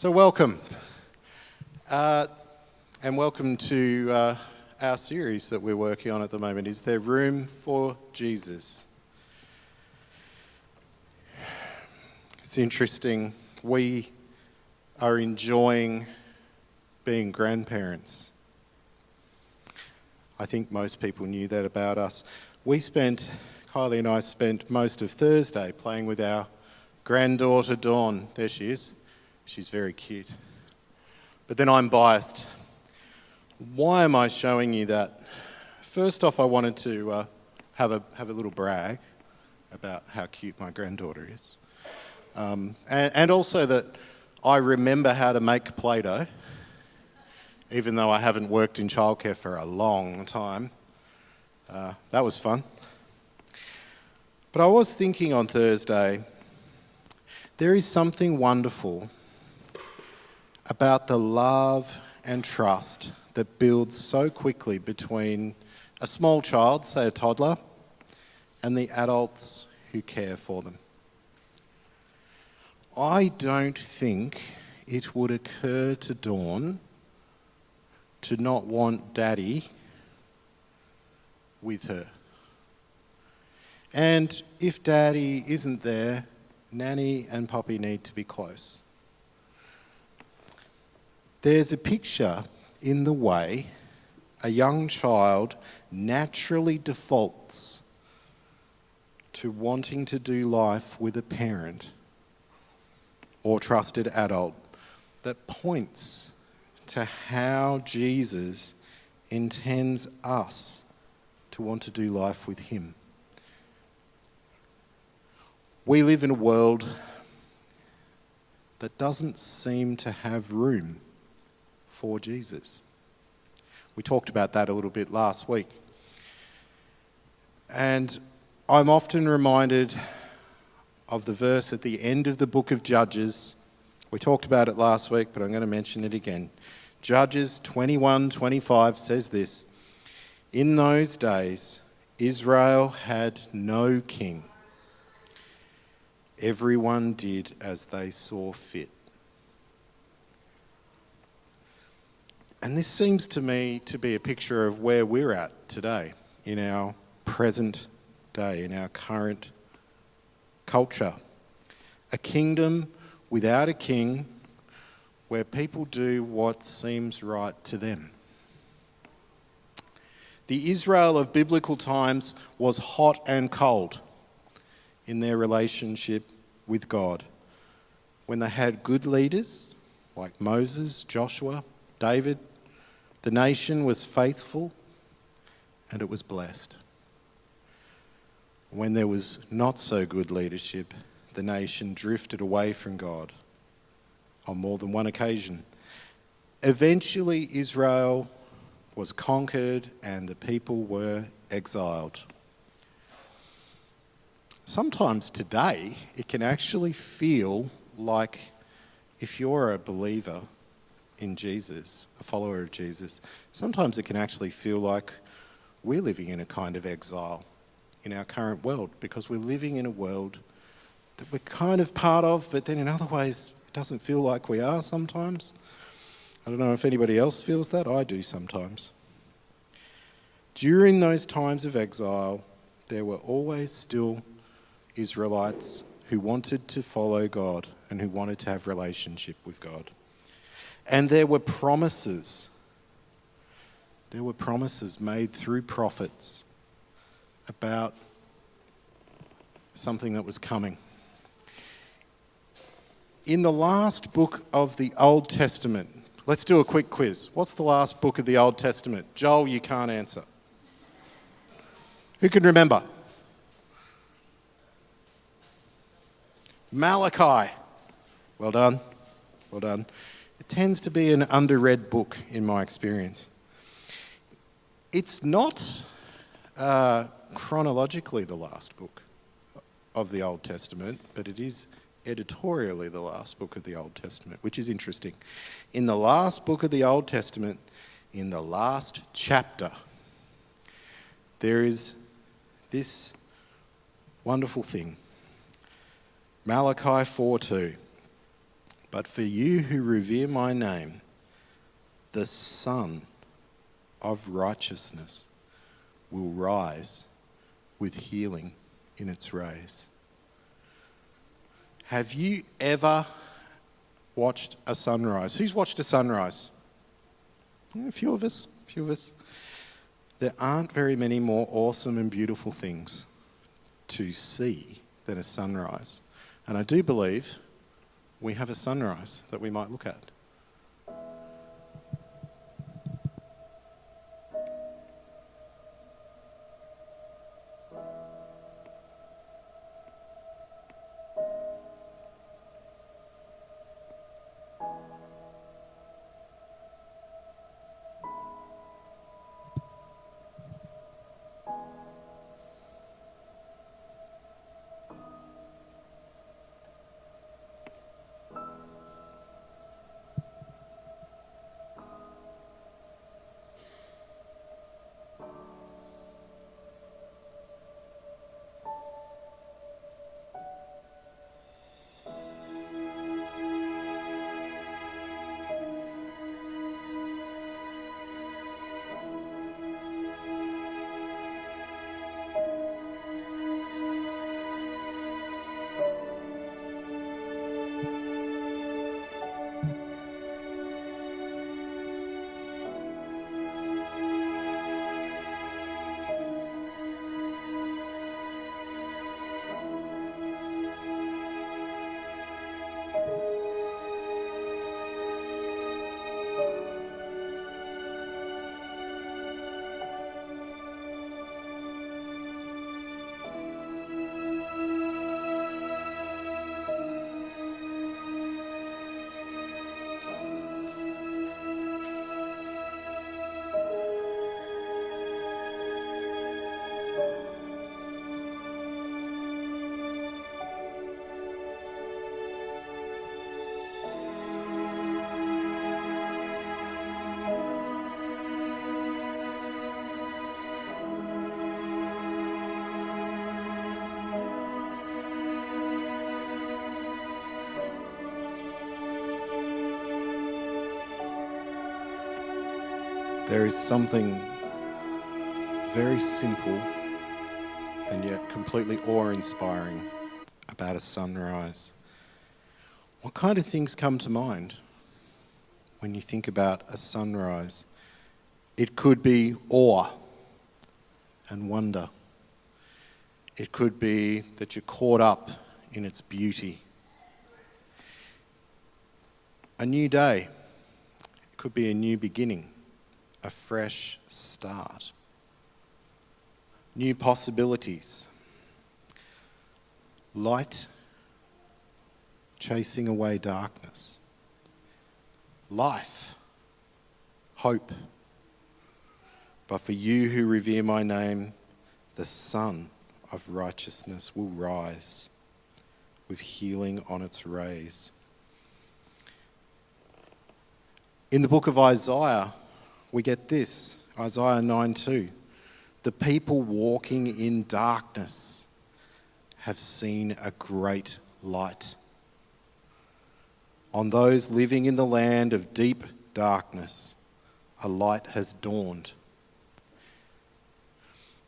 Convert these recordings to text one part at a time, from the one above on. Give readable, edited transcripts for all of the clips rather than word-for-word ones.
So welcome, and welcome to our series that we're working on at the moment. Is there room for Jesus? It's interesting. We are enjoying being grandparents. I think most people knew that about us. Kylie and I spent most of Thursday playing with our granddaughter Dawn. There she is. She's very cute. But then I'm biased. Why am I showing you that? First off, I wanted to have a little brag about how cute my granddaughter is. And also that I remember how to make Play-Doh, even though I haven't worked in childcare for a long time. That was fun. But I was thinking on Thursday, there is something wonderful about the love and trust that builds so quickly between a small child, say a toddler, and the adults who care for them. I don't think it would occur to Dawn to not want Daddy with her. And if Daddy isn't there, Nanny and Poppy need to be close. There's a picture in the way a young child naturally defaults to wanting to do life with a parent or trusted adult that points to how Jesus intends us to want to do life with him. We live in a world that doesn't seem to have room for Jesus. We talked about that a little bit last week. And I'm often reminded of the verse at the end of the book of Judges. We talked about it last week, but I'm going to mention it again. Judges 21:25 says this: "In those days, Israel had no king. Everyone did as they saw fit." And this seems to me to be a picture of where we're at today, in our present day, in our current culture. A kingdom without a king, where people do what seems right to them. The Israel of biblical times was hot and cold in their relationship with God. When they had good leaders like Moses, Joshua, David, the nation was faithful and it was blessed. When there was not so good leadership, the nation drifted away from God on more than one occasion. Eventually, Israel was conquered and the people were exiled. Sometimes today, it can actually feel like, if you're a believer in Jesus, a follower of Jesus, sometimes it can actually feel like we're living in a kind of exile in our current world, because we're living in a world that we're kind of part of, but then in other ways it doesn't feel like we are sometimes. I don't know if anybody else feels that. I do sometimes. During those times of exile, there were always still Israelites who wanted to follow God and who wanted to have relationship with God. And there were promises. There were promises made through prophets about something that was coming. In the last book of the Old Testament, let's do a quick quiz. What's the last book of the Old Testament? Joel, you can't answer. Who can remember? Malachi. Well done. Well done. It tends to be an underread book in my experience. It's not chronologically the last book of the Old Testament, but it is editorially the last book of the Old Testament, which is interesting. In the last book of the Old Testament, in the last chapter, there is this wonderful thing. Malachi 4:2. But for you who revere my name, the Sun of righteousness will rise with healing in its rays. Have you ever watched a sunrise? Who's watched a sunrise? Yeah, a few of us. There aren't very many more awesome and beautiful things to see than a sunrise. And I do believe we have a sunrise that we might look at. There is something very simple and yet completely awe-inspiring about a sunrise. What kind of things come to mind when you think about a sunrise? It could be awe and wonder. It could be that you're caught up in its beauty. A new day. It could be a new beginning. A fresh start. New possibilities. Light chasing away darkness. Life. Hope. But for you who revere my name, the Sun of righteousness will rise with healing on its rays. In the book of Isaiah, we get this, Isaiah 9:2. The people walking in darkness have seen a great light. On those living in the land of deep darkness, a light has dawned.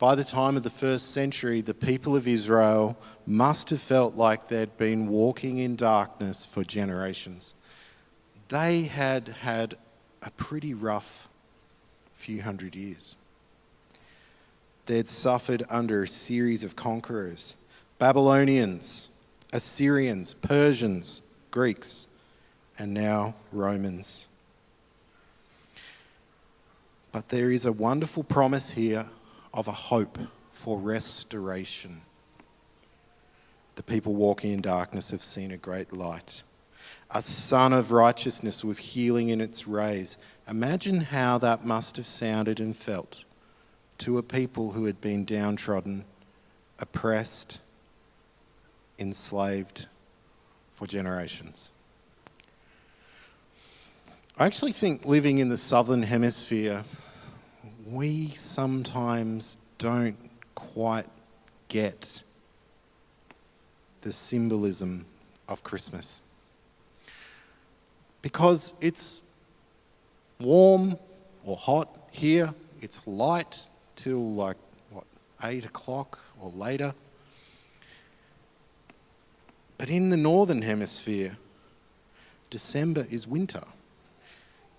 By the time of the first century, the people of Israel must have felt like they'd been walking in darkness for generations. They had had a pretty rough few hundred years. They'd suffered under a series of conquerors: Babylonians, Assyrians, Persians, Greeks, and now Romans. But there is a wonderful promise here of a hope for restoration. The people walking in darkness have seen a great light. A sun of righteousness with healing in its rays. Imagine how that must have sounded and felt to a people who had been downtrodden, oppressed, enslaved for generations. I actually think living in the southern hemisphere, we sometimes don't quite get the symbolism of Christmas. because it's warm or hot here. It's light till 8 o'clock or later. But in the northern hemisphere, December is winter.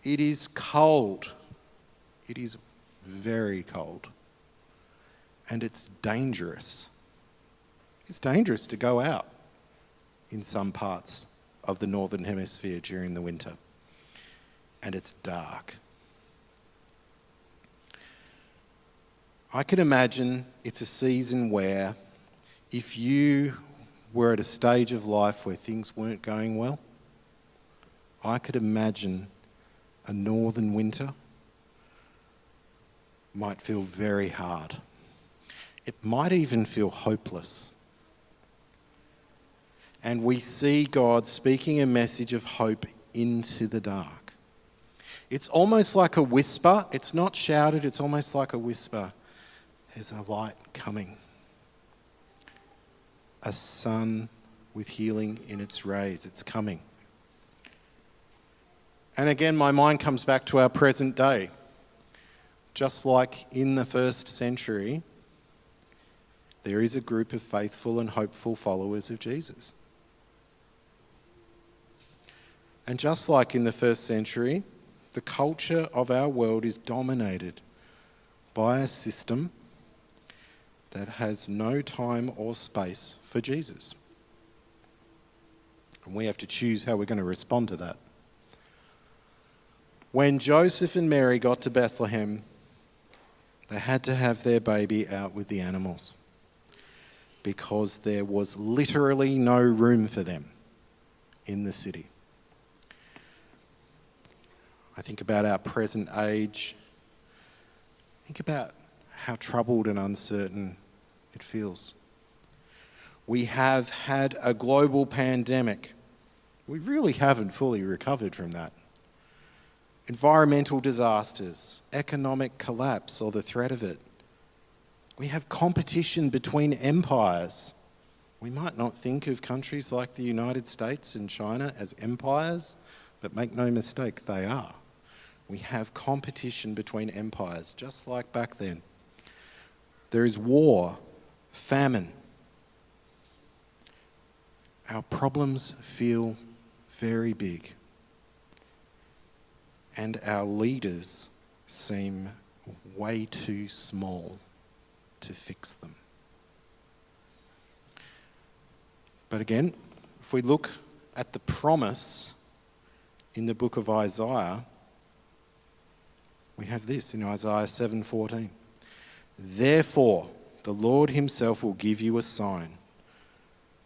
It is cold. It is very cold. And it's dangerous. It's dangerous to go out in some parts of the northern hemisphere during the winter. And it's dark. I can imagine it's a season where if you were at a stage of life where things weren't going well, I could imagine a northern winter might feel very hard. It might even feel hopeless. And we see God speaking a message of hope into the dark. It's almost like a whisper. It's not shouted, it's almost like a whisper. There's a light coming. A sun with healing in its rays. It's coming. And again, my mind comes back to our present day. Just like in the first century, there is a group of faithful and hopeful followers of Jesus. And just like in the first century, the culture of our world is dominated by a system that has no time or space for Jesus. And we have to choose how we're going to respond to that. When Joseph and Mary got to Bethlehem, they had to have their baby out with the animals because there was literally no room for them in the city. I think about our present age. Think about how troubled and uncertain it feels. We have had a global pandemic. We really haven't fully recovered from that. Environmental disasters, economic collapse or the threat of it. We have competition between empires. We might not think of countries like the United States and China as empires, but make no mistake, they are. We have competition between empires, just like back then. There is war, famine. Our problems feel very big. And our leaders seem way too small to fix them. But again, if we look at the promise in the book of Isaiah, we have this in Isaiah 7:14. Therefore, the Lord himself will give you a sign.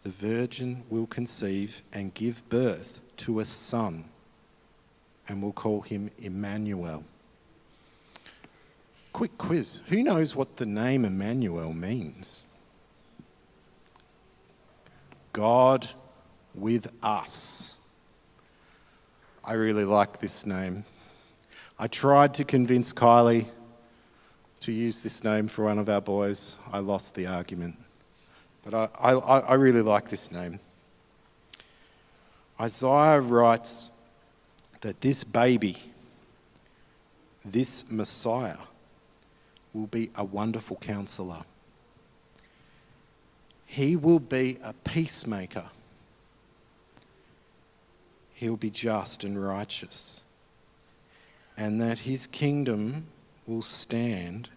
The virgin will conceive and give birth to a son, and we'll call him Emmanuel. Quick quiz. Who knows what the name Emmanuel means? God with us. I really like this name. I tried to convince Kylie to use this name for one of our boys. I lost the argument. But I really like this name. Isaiah writes that this baby, this Messiah, will be a wonderful counselor. He will be a peacemaker. He will be just and righteous. And that his kingdom will stand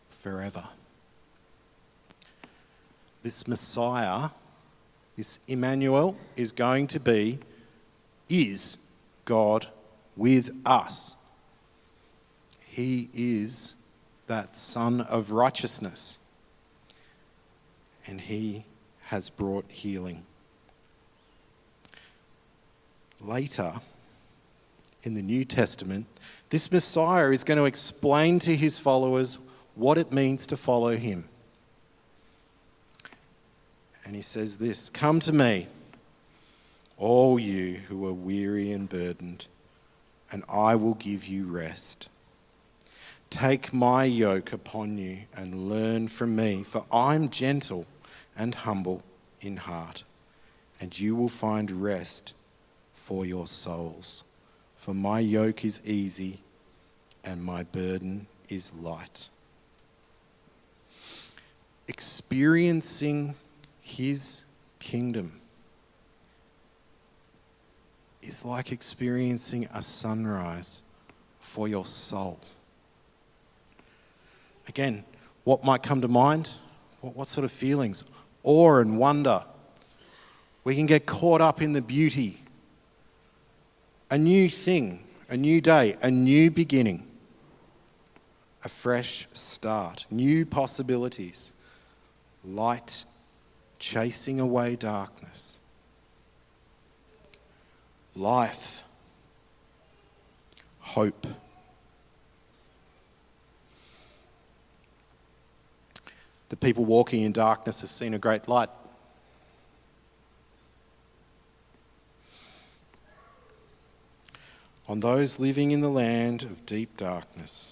forever. This Messiah, this Emmanuel, is God with us. He is that Son of righteousness. And he has brought healing. Later, in the New Testament, this Messiah is going to explain to his followers what it means to follow him. And he says this, "Come to me, all you who are weary and burdened, and I will give you rest. Take my yoke upon you and learn from me, for I'm gentle and humble in heart, and you will find rest for your souls. For my yoke is easy and my burden is light. Experiencing his kingdom is like experiencing a sunrise for your soul. Again, what might come to mind? What sort of feelings? Awe and wonder. We can get caught up in the beauty. A new thing, a new day, a new beginning. A fresh start, new possibilities. Light chasing away darkness. Life. Hope. The people walking in darkness have seen a great light. On those living in the land of deep darkness,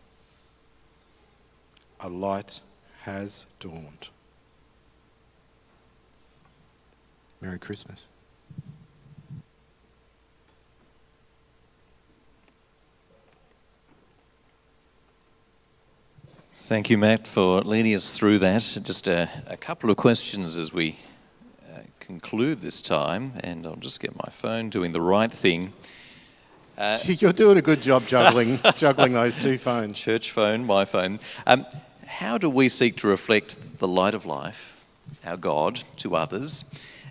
a light has dawned. Merry Christmas. Thank you, Matt, for leading us through that. Just a couple of questions as we conclude this time, and I'll just get my phone doing the right thing. You're doing a good job juggling those two phones. Church phone, my phone. How do we seek to reflect the light of life, our God, to others,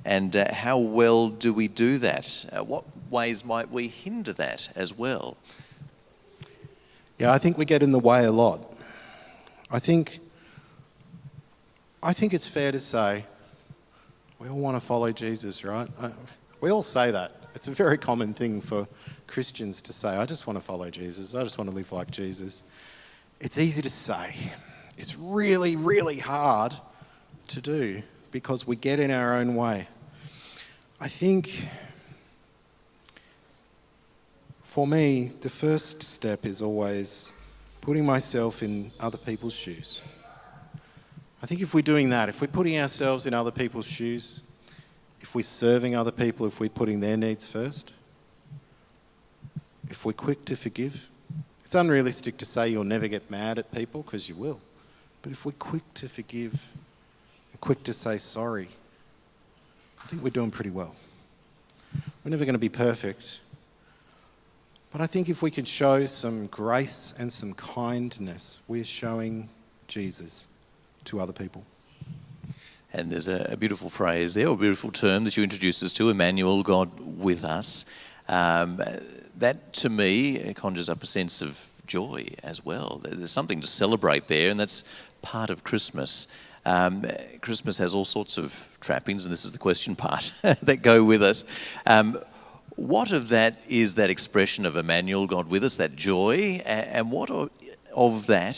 and how well do we do that? What ways might we hinder that as well? Yeah, I think we get in the way a lot. I think it's fair to say we all want to follow Jesus, right? We all say that. It's a very common thing for Christians to say, I just want to follow Jesus. I just want to live like Jesus. It's easy to say. It's really, really hard to do because we get in our own way. I think for me, the first step is always putting myself in other people's shoes. I think if we're doing that, if we're putting ourselves in other people's shoes, if we're serving other people, if we're putting their needs first, if we're quick to forgive, it's unrealistic to say you'll never get mad at people, because you will. But if we're quick to forgive and quick to say sorry, I think we're doing pretty well. We're never going to be perfect. But I think if we can show some grace and some kindness, we're showing Jesus to other people. And there's a beautiful phrase there, or a beautiful term that you introduced us to, Emmanuel, God with us. That, to me, conjures up a sense of joy as well. There's something to celebrate there, and that's part of Christmas. Christmas has all sorts of trappings, and this is the question part, that go with us. What of that is that expression of Emmanuel, God with us, that joy, and what of that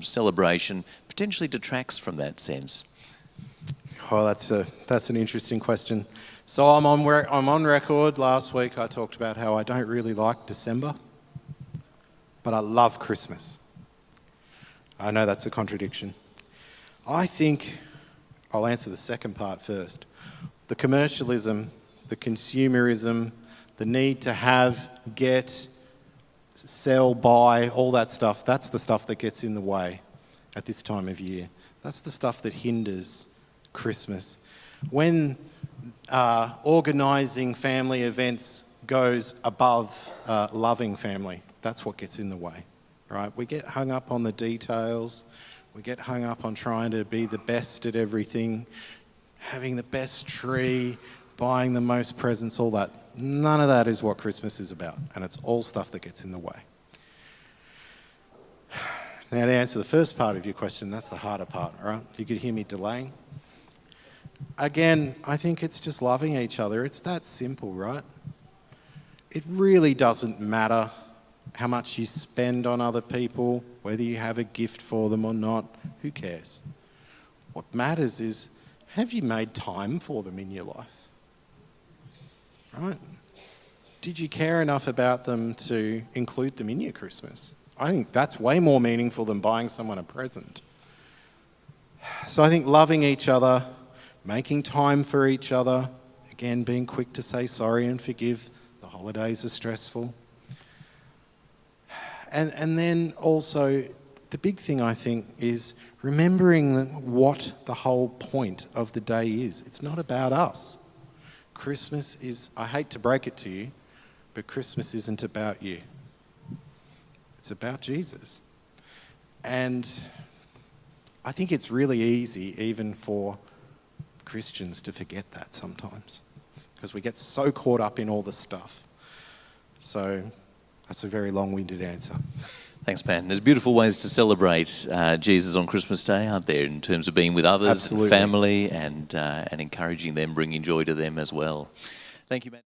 celebration potentially detracts from that sense? Oh, that's an interesting question. So I'm on record. Last week I talked about how I don't really like December, but I love Christmas. I know that's a contradiction. I think I'll answer the second part first. The commercialism, the consumerism, the need to have, get, sell, buy, all that stuff, that's the stuff that gets in the way at this time of year. That's the stuff that hinders Christmas. When organising family events goes above loving family, that's what gets in the way, right? We get hung up on the details. We get hung up on trying to be the best at everything, having the best tree, buying the most presents, all that. None of that is what Christmas is about, and it's all stuff that gets in the way. Now, to answer the first part of your question, that's the harder part, right? You could hear me delaying. Again, I think it's just loving each other. It's that simple, right? It really doesn't matter how much you spend on other people, whether you have a gift for them or not. Who cares? What matters is, have you made time for them in your life? Right? Did you care enough about them to include them in your Christmas? I think that's way more meaningful than buying someone a present. So I think loving each other, making time for each other, again, being quick to say sorry and forgive, the holidays are stressful. And then also, the big thing I think is remembering what the whole point of the day is. It's not about us. Christmas is, I hate to break it to you, but Christmas isn't about you. It's about Jesus. And I think it's really easy even for Christians to forget that sometimes, because we get so caught up in all the stuff. So that's a very long-winded answer. Thanks, Pat. There's beautiful ways to celebrate Jesus on Christmas Day, aren't there, in terms of being with others, Absolutely. family, and encouraging them, bringing joy to them as well. Thank you, Matt.